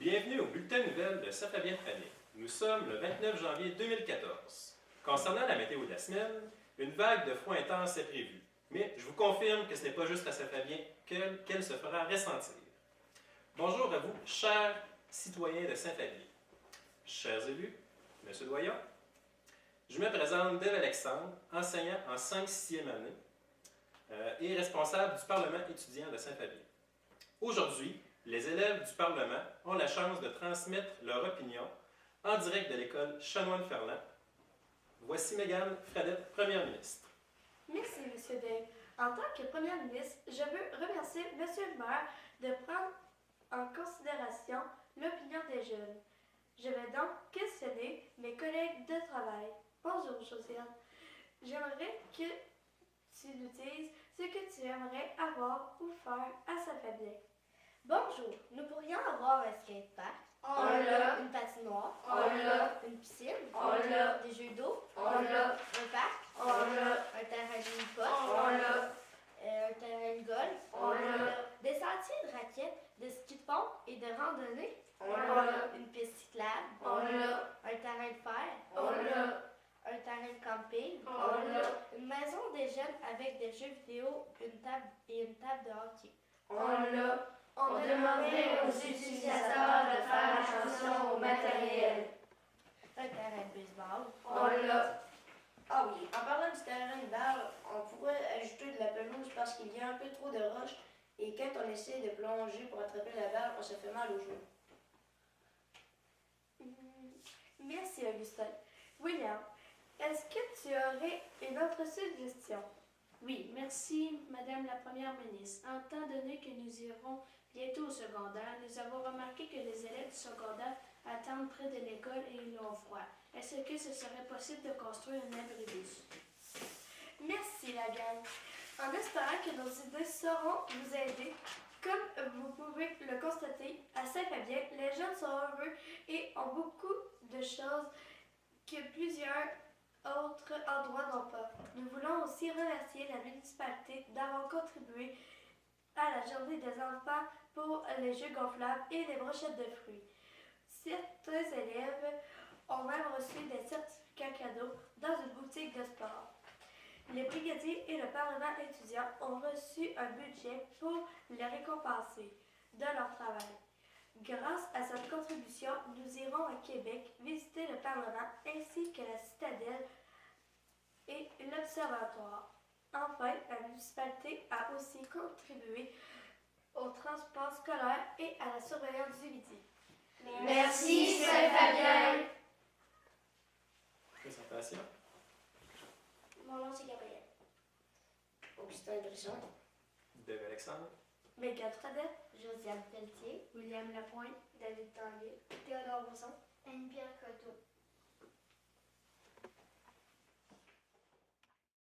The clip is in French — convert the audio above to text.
Bienvenue au bulletin de nouvelles de Saint-Fabien-de-Panier. Nous sommes le 29 janvier 2014. Concernant la météo de la semaine, une vague de froid intense est prévue. Mais je vous confirme que ce n'est pas juste à Saint-Fabien qu'elle se fera ressentir. Bonjour à vous, chers citoyens de Saint-Fabien. Chers élus, M. Doyon, je me présente Dave Alexandre, enseignant en 5e année et responsable du Parlement étudiant de Saint-Fabien. Aujourd'hui, les élèves du Parlement ont la chance de transmettre leur opinion en direct de l'école Chanoine-Ferland. Voici Mégane Fradette, Première ministre. Merci, M. Dave. En tant que Première ministre, je veux remercier M. le maire de prendre en considération l'opinion des jeunes. Je vais donc questionner mes collègues de travail. Bonjour, Josiane. J'aimerais que tu nous dises ce que tu aimerais avoir ou faire à Saint-Fabien. Bonjour, nous pourrions avoir un skatepark, une patinoire, une piscine, des jeux d'eau, un parc, un terrain de mini-pot, un terrain de golf, des sentiers de raquettes, de ski de fond et de randonnée, une piste cyclable, un terrain de fer, un terrain de camping, une maison des jeunes avec des jeux vidéo, une table et une table de hockey. On demanderait aux utilisateurs de faire attention au matériel. Un terrain de baseball. Ah oui, en parlant du terrain de balle, on pourrait ajouter de la pelouse parce qu'il y a un peu trop de roches et quand on essaie de plonger pour attraper la balle, on se fait mal aux genoux. Merci, Augustin. William, est-ce que tu aurais une autre suggestion? Oui, merci, Madame la Première ministre. Étant donné que nous irons bientôt au secondaire, nous avons remarqué que les élèves du secondaire attendent près de l'école et ils ont froid. Est-ce que ce serait possible de construire un abribus? Merci, la gang. En espérant que nos idées sauront vous aider, comme vous pouvez le constater, à Saint-Fabien, les jeunes sont heureux et ont beaucoup de choses que plusieurs autres endroits n'ont pas. Nous voulons aussi remercier la municipalité d'avoir contribué à la journée des enfants pour les jeux gonflables et les brochettes de fruits. Certains élèves ont même reçu des certificats cadeaux dans une boutique de sport. Les brigadiers et le Parlement étudiant ont reçu un budget pour les récompenser de leur travail. Grâce à cette contribution, nous irons à Québec visiter le Parlement ainsi que la citadelle et l'observatoire. Enfin, la municipalité a aussi contribué au transport scolaire et à la surveillance du midi. Merci, Saint-Fabien! Présentation. Mon nom c'est Gabriel. Augustin Brisson. Dave Alexandre. Mégane Fradette, Josiane Pelletier, William Lapointe, David Tanguay.